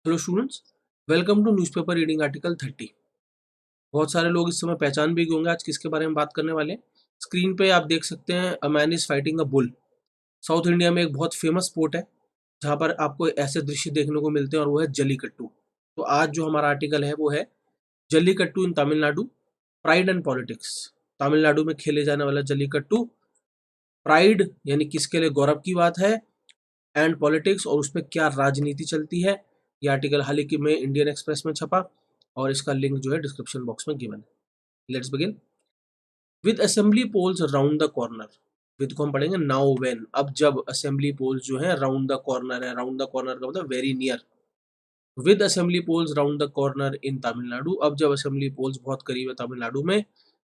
Hello students, welcome to newspaper reading article 30। बहुत सारे लोग इस समय पहचान भी गए होंगे आज किसके बारे में बात करने वाले हैं। स्क्रीन पे आप देख सकते हैं a man is fighting a bull. South India में एक बहुत फेमस स्पोर्ट है जहाँ पर आपको ऐसे दृश्य देखने को मिलते हैं और वो है जल्लीकट्टू। तो आज जो हमारा आर्टिकल है वो है Jallikattu in Tamil Nadu, pride and politics. Tamil Nadu में खेले जाने वाला जल्लीकट्टू, प्राइड यानी किसके लिए गौरव की बात है, एंड पॉलिटिक्स और उसमें क्या राजनीति चलती है। ये आर्टिकल हाल ही में इंडियन एक्सप्रेस में छपा और इसका लिंक जो है डिस्क्रिप्शन बॉक्स में गिवन है। Let's begin with assembly polls round the corner. With को हम पढ़ेंगे नाउ व्हेन, अब जब असेंबली पोल्स जो है राउंड द कॉर्नर है। राउंड द कॉर्नर का मतलब very near. With assembly polls round the corner in Tamil Nadu, अब जब असेंबली पोल्स बहुत करीब है तमिलनाडु में।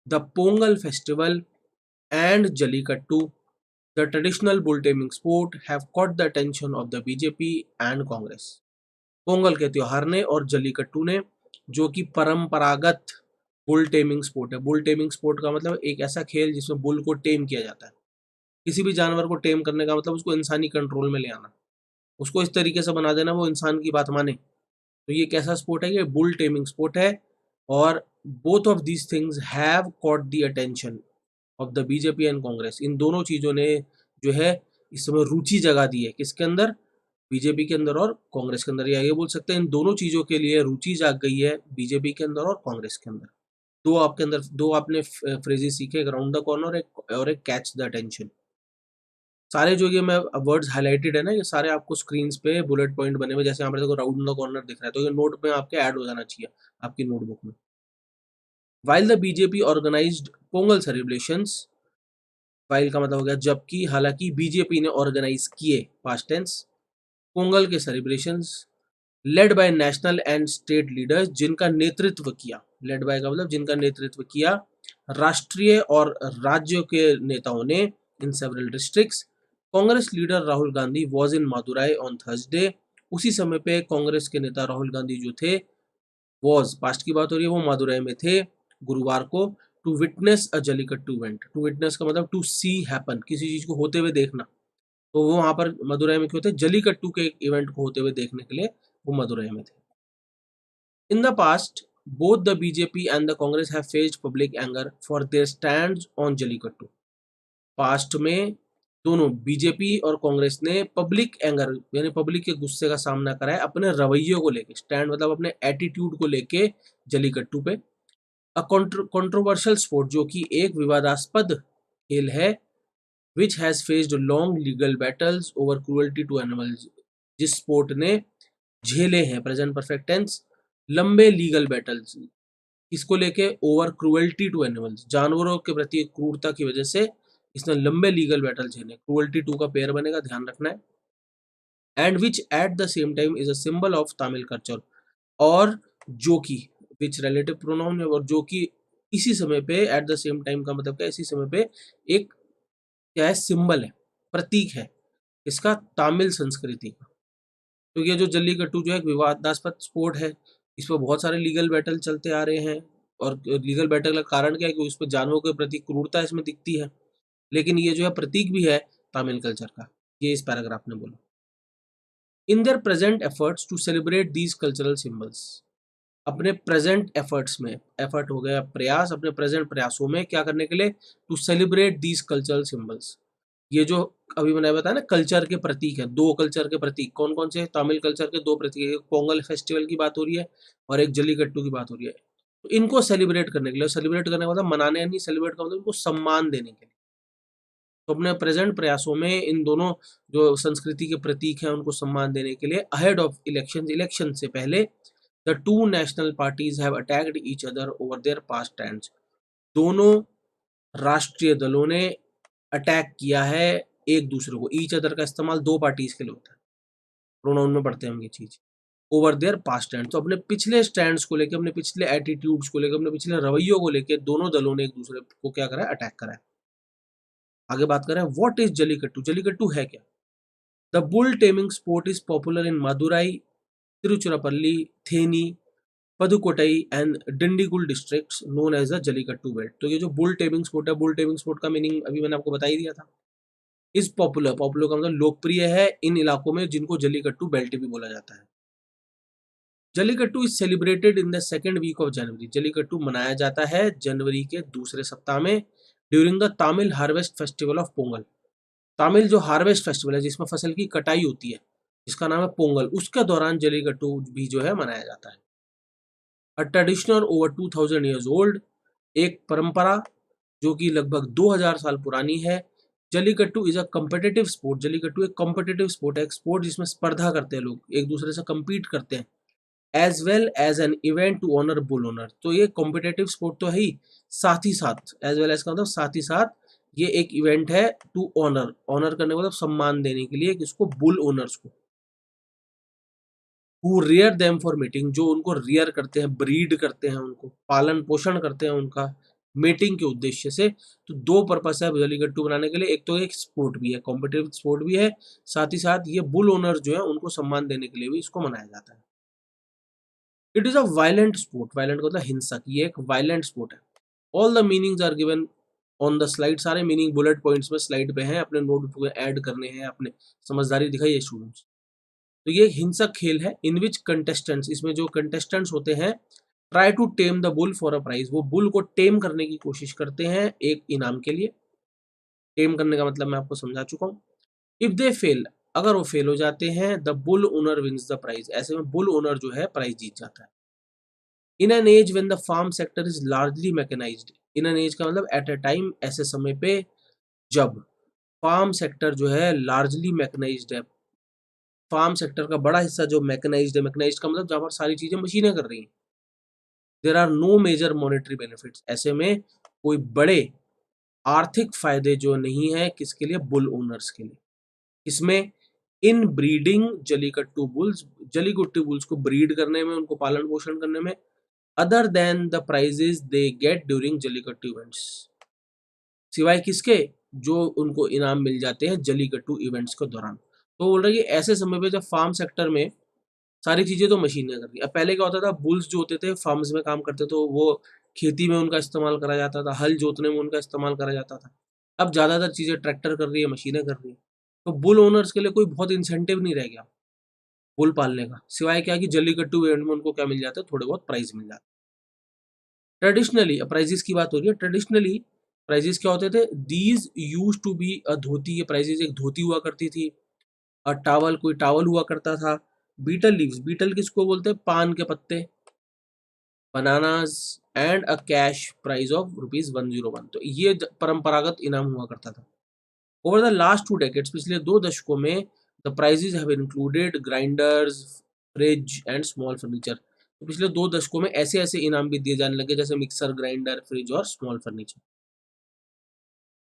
The Pongal festival and Jallikattu, the traditional bull taming sport, have caught the attention of the BJP and Congress. Pongal के त्योहार ने और जल्लीकट्टू ने, जो कि परंपरागत बुल टेमिंग स्पोर्ट है। बुल टेमिंग स्पोर्ट का मतलब एक ऐसा खेल जिसमें बुल को टेम किया जाता है। किसी भी जानवर को टेम करने का मतलब उसको इंसानी कंट्रोल में ले आना, उसको इस तरीके से बना देना वो इंसान की बात माने। तो ये कैसा स्पोर्ट है? ये बुल टेमिंग स्पोर्ट है। और both of these things have caught the attention of the BJP and Congress. इन दोनों चीजों ने जो है इस समय रुचि जगा दी है। किसके अंदर? बीजेपी के अंदर और कांग्रेस के अंदर। या ये बोल सकते हैं इन दोनों चीजों के लिए रुचि जाग गई है बीजेपी के अंदर और कांग्रेस के अंदर। दो आपके अंदर दो आपने फ्रेजेस सीखे, एक राउंड द कॉर्नर और एक कैच द अटेंशन। सारे जो ये मैं वर्ड्स हाईलाइटेड है ना, ये सारे आपको स्क्रीन पे बुलेट पॉइंट बने हुए, जैसे यहाँ पर देखो राउंड द कॉर्नर दिख रहा है तो ये नोट में आपके ऐड हो जाना चाहिए आपकी नोटबुक में। While the BJP organised Pongal celebrations, while का मतलब हो गया जबकि, हालांकि बीजेपी ने ऑर्गेनाइज किए पास्ट टेंस पोंगल के celebrations led by national and state leaders, जिनका नेतृत्व किया। लेड बाय का मतलब जिनका नेतृत्व किया राष्ट्रीय और राज्यों के नेताओं ने in several districts. Congress leader Rahul Gandhi was in Madurai on Thursday, उसी समय पे कांग्रेस के नेता राहुल गांधी जो थे, वॉज पास्ट की बात हो रही है, वो मदुराई में थे गुरुवार को। To witness a jallikattu event. To witness का मतलब टू सी हैपन, किसी चीज को होते हुए देखना। तो वो वहां पर मदुराई में क्यों थे? जल्लीकट्टू के एक इवेंट को होते हुए देखने के लिए वो मदुराई में थे। In the past both the BJP and the Congress have faced public anger for their stands on jallikattu. Past में दोनों बीजेपी और कांग्रेस ने पब्लिक एंगर यानी पब्लिक के गुस्से का सामना करा है अपने रवैयों को लेके। स्टैंड मतलब अपने एटीट्यूड को लेके जल्लीकट्टू पे। अ कंट्रोवर्शियल स्पोर्ट, जो कि एक विवादास्पद खेल है, which has faced long legal battles over cruelty to animals, जिस स्पोर्ट ने झेले हैं, प्रेजेंट परफेक्ट टेंस, लंबे लीगल बैटल्स। इसको लेके ओवर क्रूअल्टी टू एनिमल्स, जानवरों के प्रति क्रूरता की वजह से इसने लंबे लीगल बैटल झेले। क्रूअल्टी टू का पेयर बनेगा, ध्यान रखना है। And which at the same time is a symbol of Tamil culture, और जो कि विच रिलेटिव प्रोनाउन है, और जो कि इसी समय पे एट द सेम टाइम का मतलब क्या, इसी समय पे एक क्या है, सिंबल है, प्रतीक है इसका तमिल संस्कृति का। तो ये जो जल्लीकट्टू जो है एक विवादास्पद स्पोर्ट है, इस पर बहुत सारे लीगल बैटल चलते आ रहे हैं। और लीगल बैटल का कारण क्या है कि उस पर जानवरों के प्रति क्रूरता इसमें दिखती है, लेकिन ये जो है प्रतीक भी है तमिल कल्चर का। ये इस पैराग्राफ में बोला। In their present efforts to celebrate these cultural symbols, अपने प्रेजेंट एफर्ट्स में, एफर्ट हो गया प्रयास, अपने प्रेजेंट प्रयासों में क्या करने के लिए? To celebrate these cultural symbols. ये जो अभी मैंने बताया ना कल्चर के प्रतीक है, दो कल्चर के प्रतीक कौन कौन से? तमिल कल्चर के दो प्रतीक, एक पोंगल फेस्टिवल की बात हो रही है और एक जल्लीकट्टू की बात हो रही है। तो इनको सेलिब्रेट करने के लिए, सेलिब्रेट करने का मतलब मनाने नहीं, सेलिब्रेट का मतलब इनको सम्मान देने के लिए। तो अपने प्रेजेंट प्रयासों में इन दोनों जो संस्कृति के प्रतीक हैं उनको सम्मान देने के लिए अहेड ऑफ इलेक्शन, इलेक्शन से पहले, the two national parties have attacked each other over there past stands, दोनों राष्ट्रीय दलों ने अटैक किया है एक दूसरे को। ईच अदर का इस्तेमाल दो पार्टीज के लिए होता है, प्रोनाउन में पढ़ते हैं हम ये चीज। ओवर देयर पास्ट स्टैंड, तो अपने पिछले स्टैंड्स को लेकर, अपने पिछले एटीट्यूड्स को लेकर, अपने पिछले रवैयों को लेकर दोनों दलों ने एक दूसरे को क्या करा है? अटैक करा है। आगे बात करें व्हाट इज जल्लीकट्टू। जल्लीकट्टू है क्या? The bull taming sport is popular in Madurai, Tiruchirappalli, Theni, Pudukkottai and Dindigul districts known as the Jallikattu belt. तो ये जो बुल टेमिंग स्पोर्ट है, बुल टेमिंग स्पोर्ट का मीनिंग अभी मैंने आपको बता ही दिया था। इज पॉपुलर, पॉपुलर का मतलब लोकप्रिय है इन इलाकों में जिनको जल्लीकट्टू बेल्ट भी बोला जाता है। Jallikattu is celebrated in the second week of January. Jallikattu मनाया जाता है जनवरी के दूसरे सप्ताह में during the Tamil harvest festival of Pongal. Tamil जो हार्वेस्ट फेस्टिवल है जिसमें फसल की कटाई होती है, जिसका नाम है पोंगल, उसके दौरान जल्लीकट्टू भी जो है मनाया जाता है। A traditional over 2000 years old, एक परंपरा जो कि लगभग 2000 साल पुरानी है। Jallikattu is a competitive sport. Jallikattu एक कॉम्पिटिटिव स्पोर्ट है, एक स्पोर्ट जिसमें स्पर्धा करते हैं लोग, एक दूसरे से compete करते हैं। As well as an event to honour bull owner. तो ये कॉम्पिटेटिव स्पोर्ट तो है ही, साथ ही साथ एज वेल एज का मतलब साथ ही साथ ये एक इवेंट है टू ऑनर, ऑनर करने का मतलब सम्मान देने के लिए किसको, बुल ओनर्स को। Who rear them for meeting, जो उनको रियर करते हैं, ब्रीड करते हैं, उनको पालन पोषण करते हैं उनका मीटिंग के उद्देश्य से। तो दो पर्पस है जल्लीकट्टू बनाने के लिए, एक तो एक स्पोर्ट भी है, कॉम्पिटेटिव स्पोर्ट भी है, साथ ही साथ ये बुल ओनर जो है उनको सम्मान देने के लिए भी इसको मनाया जाता है। It is a violent sport. Violent का मतलब हिंसक, ये एक वायलेंट स्पोर्ट है। All the meanings are given on the slide. सारे मीनिंग बुलेट पॉइंट्स में स्लाइड पे हैं, अपने नोटबुक में ऐड करने हैं, अपने समझदारी दिखाइए स्टूडेंट्स। तो ये एक हिंसक खेल है इन विच कंटेस्टेंट्स, इसमें जो कंटेस्टेंट्स होते हैं, try to tame the bull for a prize, वो बुल को टेम करने की कोशिश करते हैं एक इनाम के लिए। टेम करने का मतलब मैं आपको समझा चुका हूँ। इफ दे फेल, अगर वो फेल हो जाते हैं, the bull owner wins the prize, ऐसे में बुल ओनर जो है प्राइज जीत जाता है। In an age when the farm sector is largely mechanised, in an age का मतलब एट अ टाइम, ऐसे समय पे जब फार्म सेक्टर जो है लार्जली मैकेनाइज्ड है, फार्म सेक्टर का बड़ा हिस्सा जो मैकेनाइज्ड है, मैकेनाइज्ड का मतलब जहाँ पर सारी चीजें मशीनें कर रही हैं। There are no major monetary benefits, ऐसे में कोई बड़े आर्थिक फायदे जो नहीं है किसके लिए, बुल ओनर्स के लिए। इसमें in breeding Jallikattu bulls, Jallikattu bulls को ब्रीड करने में, उनको पालन पोषण करने में, other than the prizes they get during Jallikattu events, सिवाय किसके, जो उनको इनाम मिल जाते हैं जलीकट्टू इवेंट्स के दौरान। तो बोल रहे हैं कि ऐसे समय पे जब फार्म सेक्टर में सारी चीजें तो मशीनें कर रही है। अब पहले क्या होता था, बुल्स जो होते थे फार्म्स में काम करते तो वो खेती में उनका इस्तेमाल करा जाता था, हल जोतने में उनका इस्तेमाल करा जाता था। अब ज्यादातर चीजें ट्रैक्टर कर रही है, मशीनें कर रही है। तो बुल ओनर्स के लिए कोई बहुत इंसेंटिव नहीं रह गया बुल पालने का, सिवाय क्या कि जल्लीकट्टू इवेंट में उनको क्या मिल जाता है, थोड़े बहुत प्राइज मिल जाते। ट्रेडिशनली, प्राइजेस की बात हो रही है, ट्रेडिशनली प्राइजेस क्या होते थे, these use to be a dhoti, ये प्राइजेस एक धोती हुआ करती थी। अ टावल, कोई टावल हुआ करता था। बीटल लीव्स, बीटल किसको बोलते हैं, पान के पत्ते। Bananas and a cash prize of ₹101, तो ये परंपरागत इनाम हुआ करता था। ओवर द लास्ट 2 डेकेड्स, पिछले 2 दशकों में, the prizes have included grinders, fridge and small furniture. तो पिछले 2 दशकों में ऐसे ऐसे इनाम भी दिए जाने लगे, जैसे मिक्सर, ग्राइंडर, फ्रिज और स्मॉल फर्नीचर।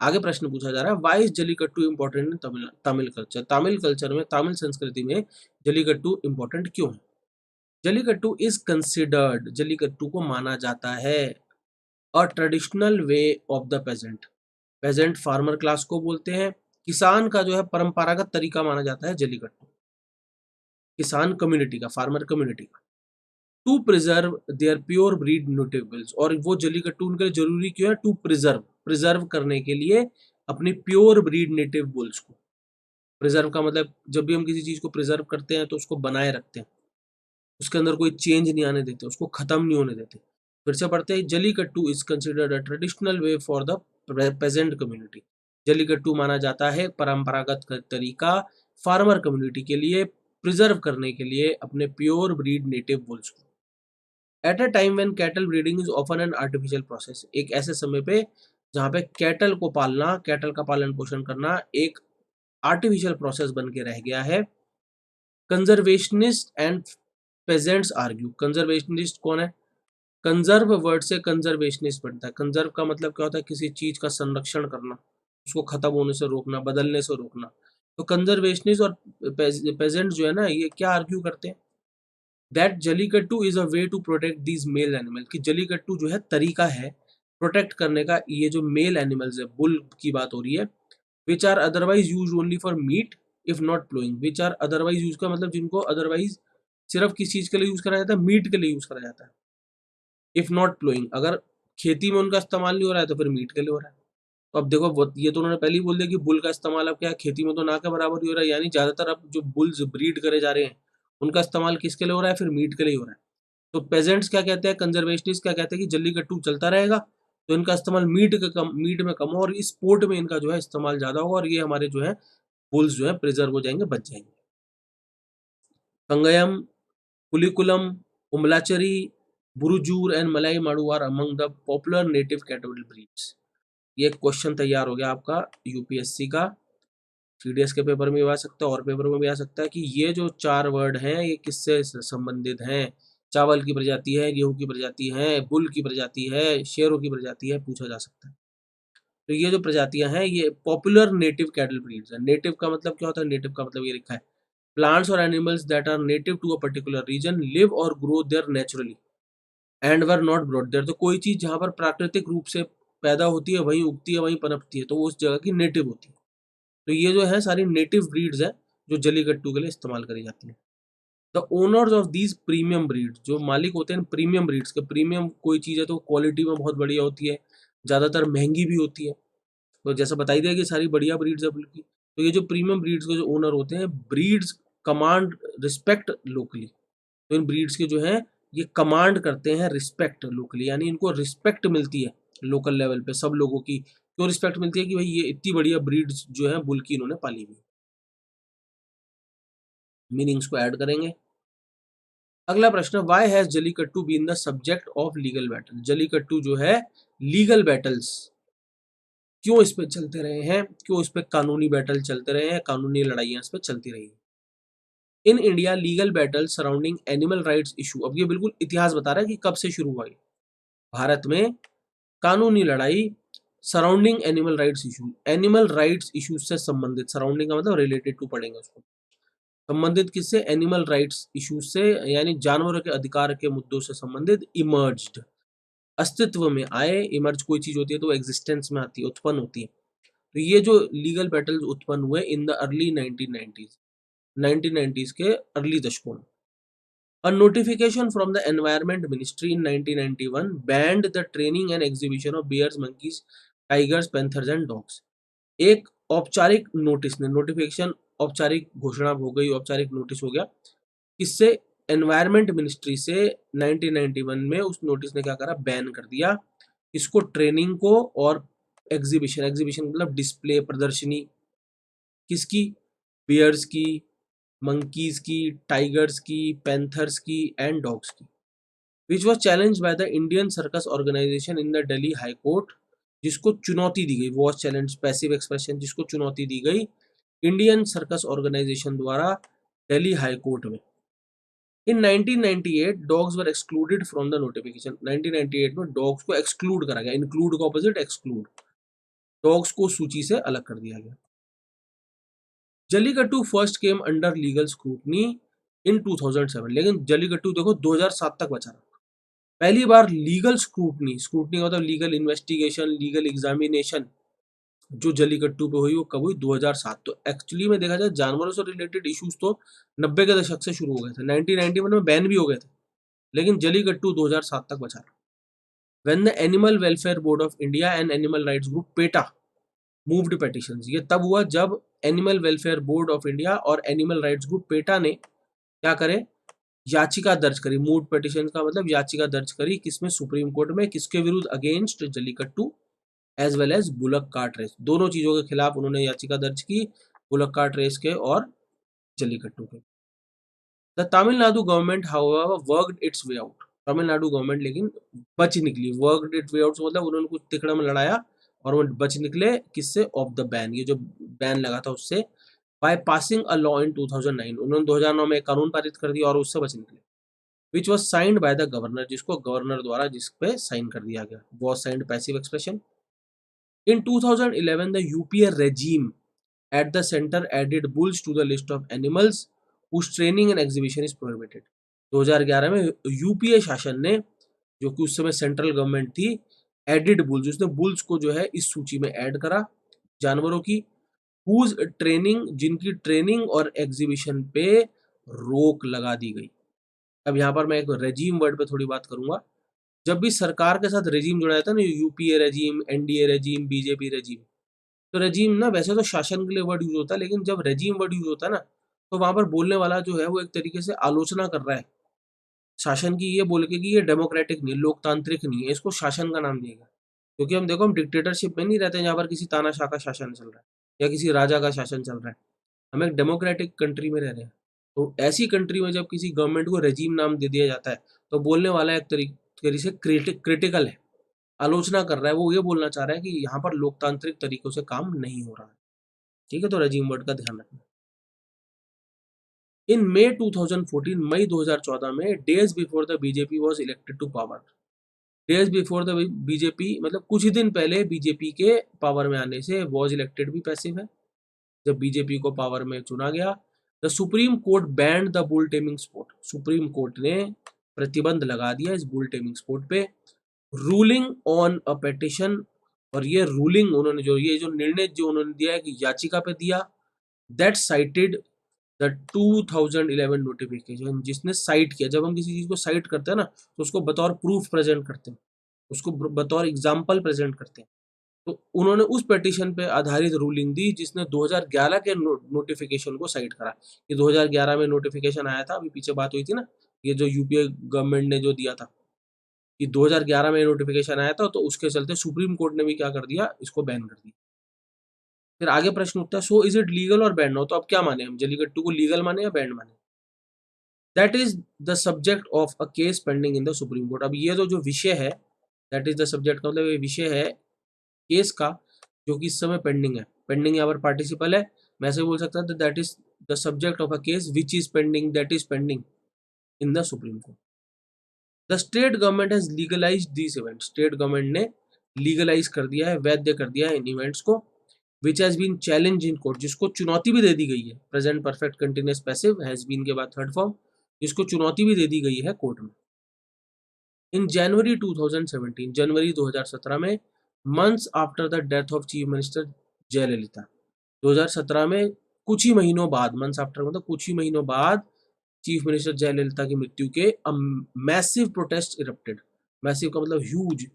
आगे प्रश्न पूछा जा रहा है, why is Jallikattu important in Tamil Tamil culture. Tamil culture में, तमिल संस्कृति में जलीकट्टू इंपॉर्टेंट क्यों है। जलीकट्टू इज कंसिडर्ड, जलीकट्टू को माना जाता है a traditional way of the peasant. Peasant farmer class को बोलते हैं। किसान का जो है परंपरागत तरीका माना जाता है जलीकट्टू, किसान कम्युनिटी का, फार्मर कम्युनिटी का। To preserve their pure breed न्यूट्रिबल्स, और वो जलीकट्टू उनके लिए जरूरी क्यों है, टू प्रिजर्व, प्रिजर्व करने के लिए अपनी प्योर ब्रीड नेटिव बुल्स को। प्रिजर्व का मतलब जब भी हम किसी चीज को प्रिजर्व करते हैं तो उसको बनाए रखते हैं, उसके अंदर कोई चेंज नहीं आने देते, उसको खत्म नहीं होने देते। फिर से पढ़ते हैं, Jallikattu is considered a traditional way for the peasant community. Jallikattu माना जाता है परंपरागत तरीका फार्मर कम्युनिटी के लिए, प्रिजर्व करने के लिए अपने प्योर ब्रीड नेटिव बुल्स को। At a time when cattle breeding is often an artificial process, एक ऐसे समय पे जहाँ पे कैटल को पालना, कैटल का पालन पोषण करना एक आर्टिफिशियल प्रोसेस बन के रह गया है। Conservationist and pageants argue, conservationist कौन है, कंजर्व वर्ड से कंजर्वेशनिस्ट बनता है। कंजर्व का मतलब क्या होता है, किसी चीज का संरक्षण करना, उसको खत्म होने से रोकना, बदलने से रोकना। तो कंजर्वेशनिस्ट और पेजेंट जो है ना, ये क्या आर्ग्यू करते हैं, that Jallikattu is a way to protect these male animal, कि जलीकट्टू जो है तरीका है प्रोटेक्ट करने का, ये जो मेल एनिमल्स है, बुल की बात हो रही है, which are otherwise use only for meat if not ploughing. Which are otherwise use का मतलब जिनको अदरवाइज सिर्फ किस चीज के लिए यूज करा जाता है, मीट के लिए यूज करा जाता है। इफ नॉट प्लोइंग, अगर खेती में उनका इस्तेमाल नहीं हो रहा है तो फिर मीट के लिए हो रहा है। तो अब देखो ये तो उन्होंने पहले ही बोल दिया कि बुल का इस्तेमाल अब क्या है, खेती में तो ना के बराबर ही हो रहा है, यानी ज्यादातर अब जो बुल्स ब्रीड करे जा रहे हैं उनका इस्तेमाल किसके लिए हो रहा है, फिर मीट के लिए हो रहा है। तो पेजेंट्स क्या कहते हैं, कंजर्वेशनिस्ट क्या कहते हैं कि जल्लीकट्टू चलता रहेगा तो इनका इस्तेमाल मीट में कम हो और स्पोर्ट में इनका जो है इस्तेमाल ज्यादा होगा और ये हमारे जो है बुल्स जो है प्रिजर्व हो जाएंगे, बच जाएंगे। कंगयम, पुलिकुलम, उमलाचरी, बुरुजूर and Malai Madu are among the popular native cattle breeds. ये क्वेश्चन तैयार हो गया आपका यूपीएससी का, सीडीएस के पेपर में भी आ सकता है और पेपर में भी आ सकता है कि ये जो 4 वर्ड हैं ये किससे संबंधित हैं। चावल की प्रजाति है, गेहूं की प्रजाति है, बुल की प्रजाति है, शेरों की प्रजाति है, पूछा जा सकता है। तो ये जो प्रजातियां हैं ये पॉपुलर नेटिव कैटल ब्रीड्स है। नेटिव का मतलब क्या होता है, नेटिव का मतलब ये लिखा है प्लांट्स और animals that are native to a particular region live or grow there naturally and were not brought there. तो कोई चीज जहां पर प्राकृतिक रूप से पैदा होती है, वहीं उगती है, वहीं पनपती है, तो वो उस जगह की नेटिव होती है। तो ये जो है सारी नेटिव ब्रीड्स है जो जलीकट्टू के लिए इस्तेमाल करी जाती है। The owners of these premium breed, जो मालिक होते हैं प्रीमियम ब्रीड्स के, प्रीमियम कोई चीज़ है तो क्वालिटी में बहुत बढ़िया होती है, ज़्यादातर महंगी भी होती है। तो जैसा बताई दिया कि सारी बढ़िया ब्रीड्स है बल्कि, तो ये जो प्रीमियम ब्रीड्स के जो ओनर होते हैं, ब्रीड्स कमांड रिस्पेक्ट लोकली। तो इन ब्रीड्स के जो है ये कमांड करते हैं रिस्पेक्ट लोकली, यानी इनको रिस्पेक्ट मिलती है लोकल लेवल पे सब लोगों की। क्यों रिस्पेक्ट मिलती है कि भाई ये इतनी बढ़िया ब्रीड्स जो है बुल की इन्होंने पाली हुई। मीनिंग्स को ऐड करेंगे। अगला प्रश्न, why has Jallikattu been the subject of legal battle. Jallikattu जो है लीगल बैटल्स क्यों इस पे चलते रहे हैं, क्यों इस पे कानूनी बैटल चलते रहे हैं, कानूनी लड़ाइयां इस पे चलती रही। In India legal battle surrounding animal rights issue, अब ये बिल्कुल इतिहास बता रहा है कि कब से शुरू हुआ। भारत में कानूनी लड़ाई सराउंडिंग एनिमल राइट्स इश्यूज से संबंधित, सराउंडिंग का मतलब रिलेटेड टू पढ़ेंगे उसको, संबंधित किससे, एनिमल राइट्स इश्यूज से, यानी जानवरों के अधिकार के मुद्दों से संबंधित। इमर्ज्ड, अस्तित्व में आए, इमर्ज कोई चीज होती है तो एग्जिस्टेंस में आती है, उत्पन्न होती है। तो ये जो लीगल बैटल्स उत्पन्न हुए इन द अर्ली 1990s के अर्ली दशकों में। A notification from the Environment Ministry in 1991 banned the training and exhibition of bears, monkeys, tigers, panthers and dogs. एक औपचारिक नोटिस ने, नोटिफिकेशन औपचारिक घोषणा हो गई, औपचारिक नोटिस हो गया किससे, एनवायरमेंट मिनिस्ट्री से 1991 में। उस नोटिस ने क्या करा, बैन कर दिया इसको, ट्रेनिंग को और एग्जीबिशन, एग्जीबिशन मतलब डिस्प्ले, प्रदर्शनी, किसकी, बियर्स की, मंकीज की, टाइगर्स की, पैंथर्स की एंड डॉग्स की, which was challenge by the Indian circus organisation in the Delhi high court, जिसको चुनौती दी गई, वॉज चैलेंज पैसिव एक्सप्रेशन, जिसको चुनौती दी गई इंडियन सर्कस ऑर्गेनाइजेशन द्वारा दिल्ली हाई कोर्ट में। इन 1998 dogs were excluded from the notification, 1998 में डॉग्स को एक्सक्लूड करा गया, इंक्लूड का ऑपोजिट एक्सक्लूड, डॉग्स को सूची से अलग कर दिया गया। Jallikattu first came under legal scrutiny in 2007, लेकिन जलीकट्टू देखो 2007 तक बचा रहा। पहली बार लीगल स्क्रूटनी, स्क्रूटनी का मतलब लीगल इन्वेस्टिगेशन, लीगल एग्जामिनेशन जो जलीकट्टू पे हुई वो कब हुई, 2007। तो एक्चुअली में देखा जाए जानवरों से रिलेटेड इश्यूज तो 90 के दशक से शुरू हो गए थे, 1991 में बैन भी हो गए थे, लेकिन जलीकट्टू 2007 तक बचा रहा। When the Animal Welfare Board of India and Animal Rights Group PETA moved petitions, ये तब हुआ जब animal welfare board of India और एनिमल राइट्स ग्रुप पेटा ने क्या करे, याचिका दर्ज करी। मूव पिटिशन का मतलब याचिका दर्ज करी, किसमें, सुप्रीम कोर्ट में, किसके विरुद्ध, against Jallikattu as well as bullock cart race, दोनों चीजों के खिलाफ उन्होंने याचिका दर्ज की, बुलक कार्ट रेस के और जलीकट्टू के। The Tamil Nadu government however worked it's way out, Tamil Nadu government लेकिन बच निकली, वर्कड इट्स वे आउट मतलब उन्होंने कुछ तिकड़ा में लड़ाया और वो बच निकले किससे, ऑफ द बैन, ये जो बैन लगा था उससे, by passing a law in 2009, उन्होंने 2009 में एक कानून पारित कर दिया और उससे बच निकले, which was signed by the governor, जिसको गवर्नर द्वारा जिस पे साइन कर दिया गया, was signed passive expression. In 2011 the UPA regime at the centre added bulls to the list of animals whose training and exhibition is prohibited. 2011 में UPA शासन ने, जो कि उस समय सेंट्रल गवर्नमेंट थी, एडिड बुल्स, उसने बुल्स को जो है इस सूची में ऐड करा जानवरों की, whose ट्रेनिंग, जिनकी ट्रेनिंग और एग्जीबिशन पे रोक लगा दी गई। अब यहाँ पर मैं एक रेजीम वर्ड पे थोड़ी बात करूंगा। जब भी सरकार के साथ रेजीम जुड़ा जाता है ना, UPA regime, NDA regime, BJP regime, तो रेजीम ना वैसे तो शासन के लिए वर्ड यूज होता है, लेकिन जब रेजीम वर्ड यूज होता है ना तो वहां पर बोलने वाला जो है वो एक तरीके से आलोचना कर रहा है शासन की, ये बोल के कि ये डेमोक्रेटिक नहीं, लोकतांत्रिक नहीं है, इसको शासन का नाम दिया गया। क्योंकि हम देखो, हम डिक्टेटरशिप में नहीं रहते जहाँ पर किसी तानाशाह का शासन चल रहा है या किसी राजा का शासन चल रहा है। हम एक डेमोक्रेटिक कंट्री में रह रहे हैं। तो ऐसी कंट्री में जब किसी गवर्नमेंट को रेजीम नाम दे दिया जाता है, तो बोलने वाला एक तरीके से क्रिटिकल है, आलोचना कर रहा है, वो ये बोलना चाह रहा है कि यहाँ पर लोकतांत्रिक तरीकों से काम नहीं हो रहा है। ठीक है, तो रेजीम वर्ड का ध्यान रखना। इन मई 2014, मई 2014 में, days before the BJP was elected to power, days before the BJP मतलब कुछ ही दिन पहले बीजेपी के पावर में आने से, वॉज इलेक्टेड भी पैसिव है, जब बीजेपी को पावर में चुना गया, the supreme court band the bull taming sport, supreme court ने प्रतिबंध लगा दिया इस बुल टेमिंग स्पोर्ट पे, रूलिंग ऑन अ पेटिशन, और ये रूलिंग उन्होंने ये जो निर्णय जो उन्होंने दिया है कि याचिका पे दिया, दैट साइटेड द 2011 नोटिफिकेशन, जिसने साइट किया, जब हम किसी चीज को साइट करते हैं ना, तो उसको बतौर प्रूफ प्रेजेंट करते हैं, उसको बतौर एग्जाम्पल प्रेजेंट करते हैं। तो उन्होंने उस पेटिशन पे आधारित रूलिंग दी जिसने 2011 के नोटिफिकेशन को साइट करा। ये 2011 में नोटिफिकेशन आया था, अभी पीछे बात हुई थी ना, ये जो यूपीए गवर्नमेंट ने जो दिया था, कि 2011 में नोटिफिकेशन आया था, तो उसके चलते सुप्रीम कोर्ट ने भी क्या कर दिया, इसको बैन कर दिया। फिर आगे प्रश्न उठता है, सो इज इट लीगल और बैन? हो तो अब क्या माने हम, जल्लीकट्टू को लीगल माने या बैन माने? That is the subject of a case pending in the supreme court. अब ये जो विषय है, दैट इज द सब्जेक्ट का मतलब ये विषय है केस का, जो कि इस समय पेंडिंग है। पेंडिंग यहाँ पर पार्टिसिपल है, मैं ऐसे बोल सकता था, that is the subject of a case which is pending, that is pending in the supreme court. The state government has legalise this event, state government ने लीगलाइज कर दिया है, वैध कर दिया है इन इवेंट्स को, which has been challenge in court, जिसको चुनौती भी दे दी गई है। Present perfect continuous passive, has been के बाद थर्ड फॉर्म, जिसको चुनौती भी दे दी गई है कोर्ट में। इन जनवरी 2017, जनवरी 2017 में, months after the death of chief minister Jayalalithaa, 2017 में कुछ ही महीनों बाद, मंथ्स आफ्टर मतलब कुछ ही महीनों बाद चीफ मिनिस्टर जयललिता की मृत्यु के, मैसिव प्रोटेस्ट इरप्टेड, मैसिव का मतलब ह्यूज,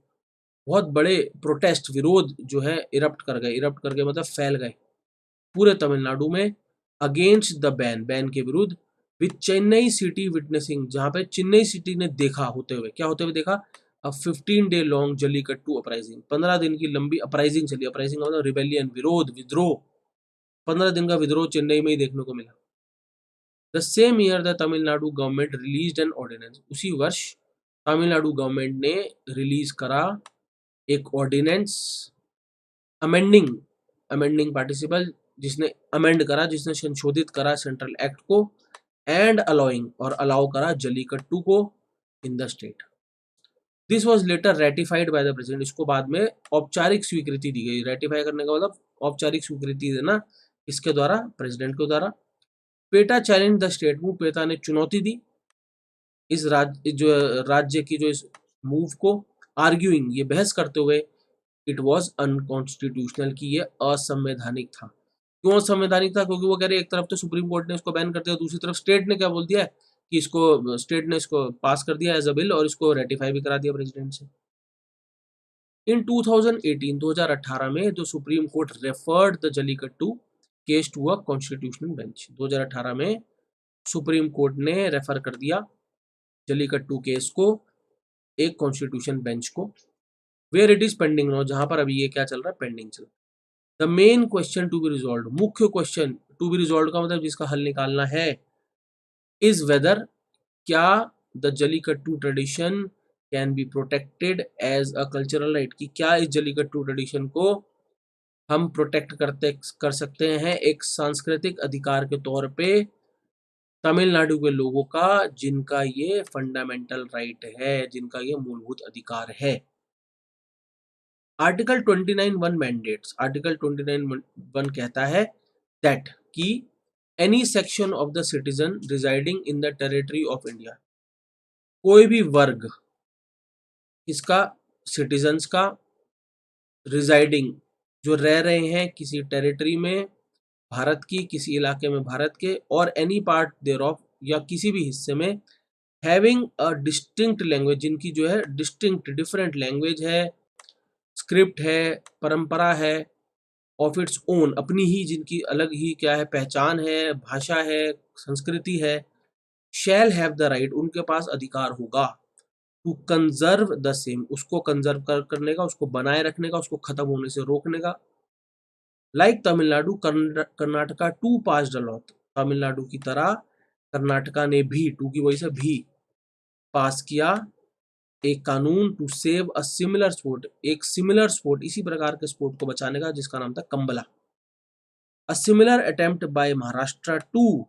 बहुत बड़े प्रोटेस्ट, विरोध जो है इरप्ट कर गए, इरप्ट कर गए मतलब फैल गए पूरे तमिलनाडु में, अगेंस्ट द बैन, बैन के विरुद्ध, विद चेन्नई सिटी विटनेसिंग, जहां पे चेन्नई सिटी ने देखा होते हुए, क्या होते हुए देखा, अ 15 डे लॉन्ग जल्लीकट्टू अपराइजिंग, 15 दिन की लंबी अपराइजिंग चली, अपराइजिंग मतलब रिबेलियन, विरोध, विद्रोह, 15 दिन का विद्रोह चेन्नई में ही देखने को मिला। The same year the Tamil Nadu government released an ordinance, उसी वर्ष तमिलनाडु गवर्नमेंट ने रिलीज करा एक ऑर्डिनेंस, अमेंडिंग, अमेंडिंग पार्टिसिपल, जिसने अमेंड करा, जिसने संशोधित करा सेंट्रल एक्ट को, एंड अलाउइंग, और अलाउ करा जल्लीकट्टू को in the state. This was later ratified by the president, इसको बाद में औपचारिक स्वीकृति दी गई। रेटिफाई करने का मतलब औपचारिक स्वीकृति देना, इसके द्वारा, प्रेसिडेंट के द्वारा। PETA challenge the state move, PETA ने चुनौती दी इस राज्य की जो इस मूव को, आर्ग्यूइंग, ये बहस करते हुए, इट वॉज अनकॉन्स्टिट्यूशनल, की ये असंवैधानिक था। क्यों असंवैधानिक था? क्योंकि वो कह रहे एक तरफ तो सुप्रीम कोर्ट ने इसको बैन कर दिया, दूसरी तरफ स्टेट ने क्या बोल दिया है कि इसको, स्टेट ने इसको पास कर दिया एज अ बिल, और इसको रेटिफाई भी करा दिया प्रेसिडेंट से। इन 2018, 2018 में the supreme court referred the Jallikattu case to a constitutional bench, 2018 में सुप्रीम कोर्ट ने रेफर कर दिया जल्लीकट्टू केस को एक कॉन्स्टिट्यूशन बेंच को, where it is pending now, जहां पर अभी ये क्या चल रहा है, पेंडिंग चल रहा है। The main question to be resolve, मुख्य क्वेश्चन टू बी रिजॉल्व का मतलब जिसका हल निकालना है, इज वेदर, क्या the Jallikattu tradition can be protected as a cultural right, कि क्या इस जल्लीकट्टू ट्रेडिशन को हम प्रोटेक्ट कर सकते हैं एक सांस्कृतिक अधिकार के तौर पे तमिलनाडु के लोगों का, जिनका ये फंडामेंटल राइट है, जिनका ये मूलभूत अधिकार है। आर्टिकल 29(1) मैंडेट्स, आर्टिकल 29(1) कहता है दैट कि any section of the citizen residing in the territory of India, कोई भी वर्ग इसका, सिटीजन्स का, रिजाइडिंग, जो रह रहे हैं किसी टेरिटरी में भारत की, किसी इलाके में भारत के, और एनी पार्ट देयर ऑफ, या किसी भी हिस्से में, हैविंग अ डिस्टिंक्ट लैंग्वेज, जिनकी जो है डिस्टिंक्ट, डिफरेंट लैंग्वेज है, स्क्रिप्ट है, परंपरा है, ऑफ इट्स ओन, अपनी ही जिनकी अलग ही क्या है पहचान है, भाषा है, संस्कृति है, शैल हैव द राइट, उनके पास अधिकार होगा, टू कंजर्व द सेम, उसको कंजर्व करने का, उसको बनाए रखने का, उसको खत्म होने से रोकने का। Like Tamil Nadu, Karnataka to pass the law, Tamil Nadu की तरह कर्नाटका ने भी, टू की वजह से भी पास किया एक कानून, to save a similar sport, एक सिमिलर स्पोर्ट, इसी प्रकार के स्पोर्ट को बचाने का, जिसका नाम था Kambala. A similar attempt by Maharashtra to,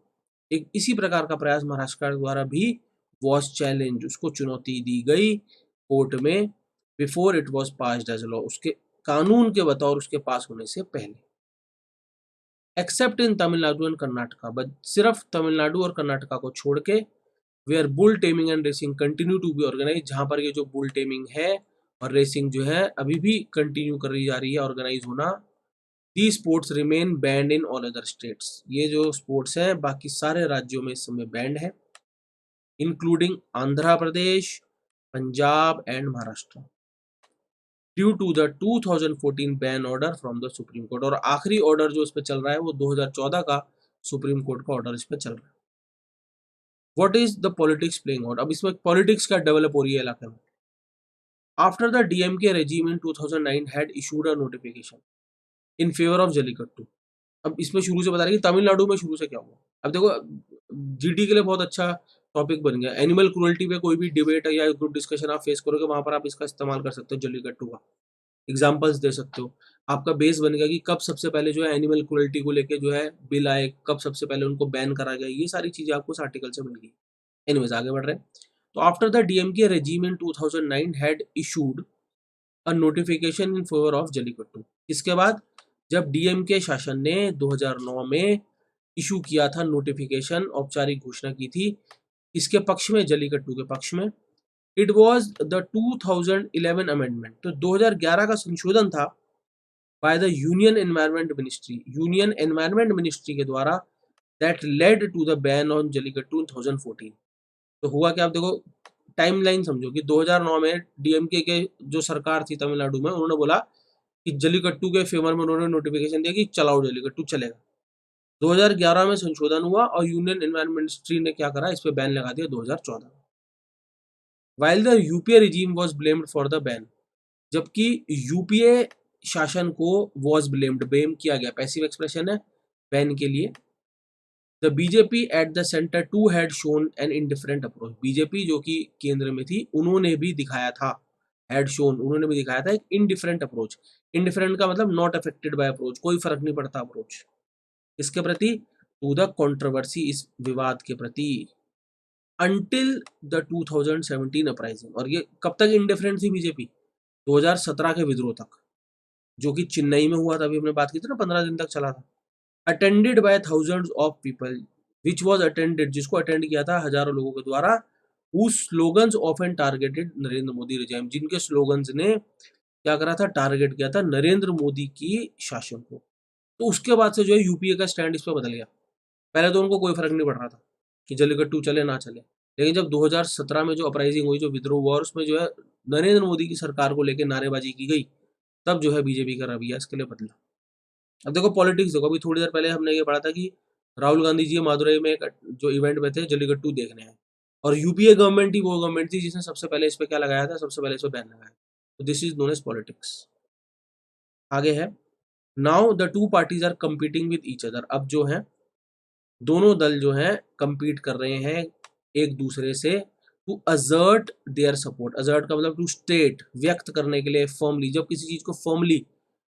एक इसी प्रकार का प्रयास महाराष्ट्र द्वारा भी वॉज चैलेंज, उसको चुनौती दी गई कोर्ट में, before it was passed as law, उसके कानून के बतौर उसके पास होने से पहले। Except in Tamil Nadu and Karnataka, but सिर्फ तमिलनाडु और कर्नाटका को छोड़ के, where bull taming and racing continue to be organise, जहां पर ये जो बुल टेमिंग है और रेसिंग जो है अभी भी कंटिन्यू करी जा रही है ऑर्गेनाइज होना, the sports remain banned in all other states, ये जो स्पोर्ट्स हैं बाकी सारे राज्यों में इस समय बैंड है, including Andhra Pradesh, Punjab and Maharashtra, due to the 2014 ban order from the supreme court, और आखिरी ऑर्डर जो इस पे चल रहा है वो 2014 का सुप्रीम कोर्ट का ऑर्डर इस पे चल रहा है। What is the politics playing out, अब इसमें पॉलिटिक्स क्या डेवलप हो रही है इलाके में। After the DMK regime in 2009 had issued a notification in favour of jallikattu, अब इसमें शुरू से बता रहे कि तमिलनाडु में शुरू से क्या हुआ। अब देखो जीडी के लिए बहुत अच्छा टॉपिक बन गया, एनिमल क्रूअल्टी पे कोई भी डिबेट या ग्रुप डिस्कशन आप फेस करोगे वहां पर आप इसका इस्तेमाल कर सकते हो, जल्लीकट्टू का एग्जाम्पल्स दे सकते हो, आपका बेस बन गया कि कब सबसे पहले जो है एनिमल क्रूअल्टी को लेके जो है बिल आए, कब सबसे पहले उनको बैन करा गया, ये सारी चीजें आपको इस आर्टिकल से मिल गई। एनीवेज आगे बढ़ रहे हैं। तो after the DMK regime in 2009 had issued a notification in favour of jallikattu, इसके बाद जब डीएमके शासन ने 2009 में इशू किया था नोटिफिकेशन, औपचारिक घोषणा की थी इसके पक्ष में, जल्लीकट्टू के पक्ष में, इट वाज द 2011 अमेंडमेंट, तो 2011 का संशोधन था by the union environment ministry, union environment ministry के द्वारा, that led to the ban on Jallikattu in 2014। तो हुआ क्या, आप देखो टाइमलाइन समझो कि 2009 में डीएमके के जो सरकार थी तमिलनाडु में, उन्होंने बोला कि जल्लीकट्टू के फेवर में उन्होंने नोटिफिकेशन दिया कि चलाओ जल्लीकट्टू चलेगा। 2011 में संशोधन हुआ और यूनियन एनवायरनमेंट मिनिस्ट्री ने क्या करा, इस पे बैन लगा दिया 2014। While the UPA regime was blamed for the ban, जबकि यूपीए शासन को वॉज ब्लेम्ड, ब्लेम किया गया, पैसिव एक्सप्रेशन है बैन के लिए। The BJP at the centre too had shown an indifferent approach, BJP जो कि केंद्र में थी उन्होंने भी दिखाया था, हैड शोन उन्होंने भी दिखाया था एक इंडिफरेंट अप्रोच, इंडिफरेंट का मतलब नॉट अफेक्टेड बाय अप्रोच, कोई फर्क नहीं पड़ता अप्रोच इसके प्रति, टू द कंट्रोवर्सी, इस विवाद के प्रति, अंटिल द 2017 अपराइजिंग, और ये कब तक इंडिफरेंट थी बीजेपी, 2017 के विद्रोह तक, जो कि चेन्नई में हुआ था, अभी हमने बात की थी ना, 15 दिन तक चला था। Attended by thousands of people, which was attended, जिसको अटेंड किया था हजारों लोगों के द्वारा, whose slogans often targeted Narendra Modi regime, जिनके स्लोगन्स ने क्या करा था, टारगेट किया था नरेंद्र मोदी की शासन को। तो उसके बाद से जो है यूपीए का स्टैंड इस पर बदल गया, पहले तो उनको कोई फर्क नहीं पड़ रहा था कि जल्लीकट्टू चले ना चले, लेकिन जब 2017 में जो अपराइजिंग हुई, जो विद्रोह हुआ, और उसमें जो है नरेंद्र मोदी की सरकार को लेकर नारेबाजी की गई, तब जो है बीजेपी का रवैया इसके लिए बदला। अब देखो पॉलिटिक्स देखो, अभी थोड़ी देर पहले हमने ये पढ़ा था कि राहुल गांधी जी मदुरई में एक जो इवेंट में थे जल्लीकट्टू देखने आए, और यूपीए गवर्नमेंट ही वो गवर्नमेंट थी जिसने सबसे पहले इस पे क्या लगाया था, सबसे पहले इस पे बैन लगाया। तो this is known as politics. आगे है, now the two parties are competing with each other, अब जो है दोनों दल जो हैं कंपीट कर रहे हैं एक दूसरे से, to assert their support, assert का मतलब टू स्टेट, व्यक्त करने के लिए, फर्मली, जब किसी चीज को फर्मली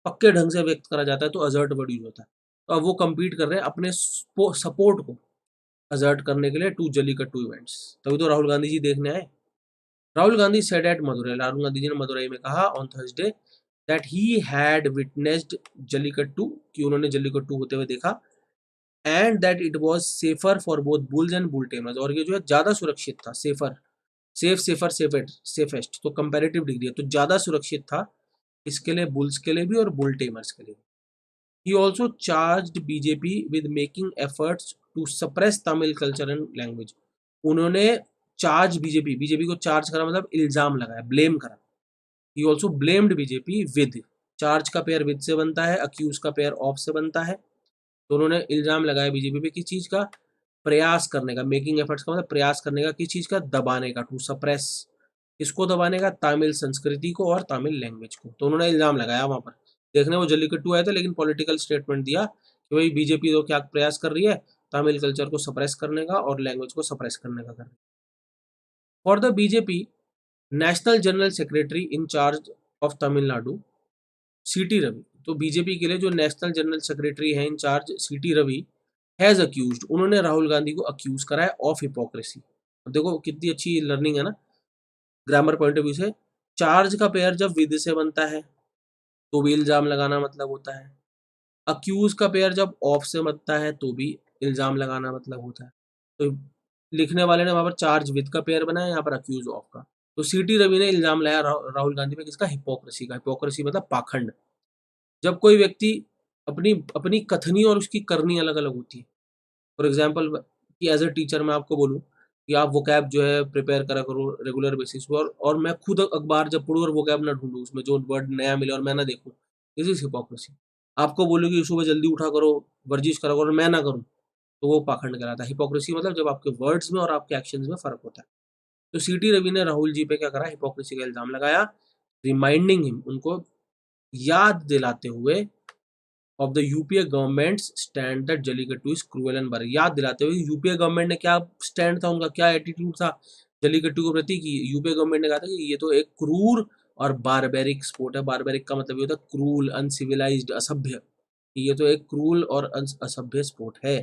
पक्के ढंग से व्यक्त करा जाता है तो अजर्ट वर्ड यूज होता है। तो अब वो कंपीट कर रहे हैं अपने सपोर्ट को अजर्ट करने के लिए टू जल्लीकट्टू इवेंट्स, तभी तो राहुल गांधी जी देखने आए। राहुल गांधी सेड एट मदुरई, राहुल गांधी जी ने मदुरई में कहा on Thursday that he had witnessed jallikattu, कि उन्होंने जल्लीकट्टू होते हुए देखा, and that it was safer for both bulls and bull tamers, और ये जो है ज्यादा सुरक्षित था, सेफर, सेफेस्ट, तो कंपैरेटिव डिग्री है, तो ज्यादा सुरक्षित था इसके लिए, बुल्स के लिए भी और बुल टेमर्स के लिए। He also charged BJP with making efforts to suppress Tamil culture and language. उन्होंने चार्ज बीजेपी को चार्ज करा मतलब इल्जाम लगाया, ब्लेम करा। He also blamed BJP with, charge का पेयर विद से बनता है, अक्यूज का पेयर ऑफ से बनता है। तो उन्होंने इल्जाम लगाया बीजेपी पे किस चीज का, प्रयास करने का, मेकिंग एफर्ट्स का मतलब प्रयास करने का, किस चीज का, दबाने का, टू सप्रेस। किसको दबाने का, तमिल संस्कृति को और तमिल लैंग्वेज को। तो उन्होंने इल्जाम लगाया वहां पर। देखने वो जल्लीकट्टू आए थे, लेकिन पॉलिटिकल स्टेटमेंट दिया कि भाई बीजेपी तो क्या प्रयास कर रही है, तमिल कल्चर को सप्रेस करने का और लैंग्वेज को सप्रेस करने का कर रही है। For the BJP national general secretary in charge of Tamil Nadu सीटी रवि, तो बीजेपी के लिए जो नेशनल जनरल सेक्रेटरी है इन चार्ज सीटी रवि हैज अक्यूज्ड, उन्होंने राहुल गांधी को अक्यूज करा है ऑफ हिपोक्रेसी। देखो कितनी अच्छी लर्निंग है ना ग्रामर पॉइंट ऑफ व्यू से। चार्ज का पेयर जब विद से बनता है तो भी इल्जाम लगाना मतलब होता है, अक्यूज का पेयर जब ऑफ से बनता है तो भी इल्जाम लगाना मतलब होता है। तो लिखने वाले ने वहां पर चार्ज विद का पेयर बनाया, यहाँ पर अक्यूज ऑफ का। तो सीटी रवि ने इल्जाम लगाया राहुल गांधी पे किसका, हिपोक्रेसी का। हिपोक्रेसी मतलब पाखंड। जब कोई व्यक्ति अपनी अपनी कथनी और उसकी करनी अलग अलग होती है। फॉर एग्जाम्पल कि एज ए टीचर मैं आपको बोलूँ कि आप वोकैब जो है प्रिपेयर करा करो रेगुलर बेसिस पर, और मैं खुद अखबार जब पढ़ूँ और वोकैब ना ढूंढूँ उसमें जो वर्ड नया मिले और मैं ना देखूँ, दिस इज हिपोक्रेसी। आपको बोलूँ कि सुबह जल्दी उठा करो, वर्जिश करा करो और मैं ना करूँ, तो वो पाखंड कहलाता है। हिपोक्रेसी मतलब जब आपके वर्ड्स में और आपके एक्शंस में फर्क होता है। तो सीटी रवि ने राहुल जी पे क्या करा, हिपोक्रेसी का इल्जाम लगाया, रिमाइंडिंग हिम, उनको याद दिलाते हुए of the UPA government stand that Jallikattu is cruel and bar, याद दिलाते हुए यूपीए गवर्नमेंट ने क्या स्टैंड था उनका, क्या एटीट्यूड था जलीकट्टू के प्रति, कि यूपीए गवर्नमेंट ने कहा था कि ये तो एक क्रूर और बारबेरिक स्पोर्ट है। बारबेरिक का मतलब ये होता है क्रूल, अनसिविलाइज्ड, असभ्य। ये तो एक क्रूल और असभ्य स्पोर्ट है।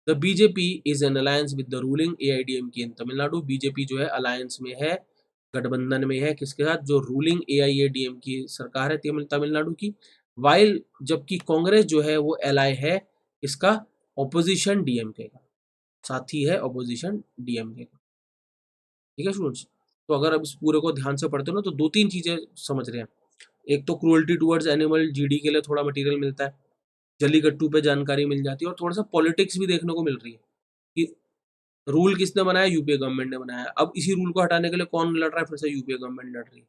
The BJP is an alliance with the ruling AIADMK in Tamil Nadu, BJP जो है अलायंस में है, गठबंधन में है किसके साथ, जो रूलिंग एआईएडीएम की सरकार है तमिलनाडु की। वाइल जबकि कांग्रेस जो है वो एलाई है इसका, ऑपोजिशन डीएमके का, साथी है ऑपोजिशन डीएमके का। ठीक है स्टूडेंट्स, तो अगर अब इस पूरे को ध्यान से पढ़ते हो ना तो दो तीन चीजें समझ रहे हैं। एक तो क्रूअल्टी टुवर्ड्स एनिमल, जीडी के लिए थोड़ा मटेरियल मिलता है, जलीकट्टू पे जानकारी मिल जाती है, और थोड़ा सा पॉलिटिक्स भी देखने को मिल रही है कि रूल किसने बनाया, यूपीए गवर्नमेंट ने बनाया। अब इसी रूल को हटाने के लिए कौन लड़ रहा है, फिर से यूपीए गवर्नमेंट लड़ रही है।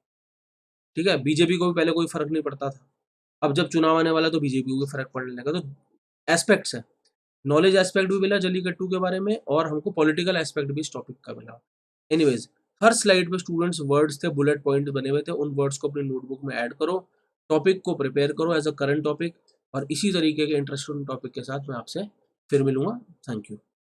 ठीक है, बीजेपी को भी पहले कोई फर्क नहीं पड़ता था, अब जब चुनाव आने वाला तो बीजेपी को भी फर्क पड़ने लगा। तो एस्पेक्ट्स है, नॉलेज एस्पेक्ट भी मिला जलीकट्टू के बारे में, और हमको पॉलिटिकल एस्पेक्ट भी इस टॉपिक का मिला। एनीवेज, हर स्लाइड पे स्टूडेंट्स वर्ड्स थे, बुलेट पॉइंट बने हुए थे, उन वर्ड्स को अपनी नोटबुक में ऐड करो, टॉपिक को प्रिपेयर करो एज अ करंट टॉपिक, और इसी तरीके के इंटरेस्टिंग टॉपिक के साथ मैं आपसे फिर मिलूंगा। Thank you.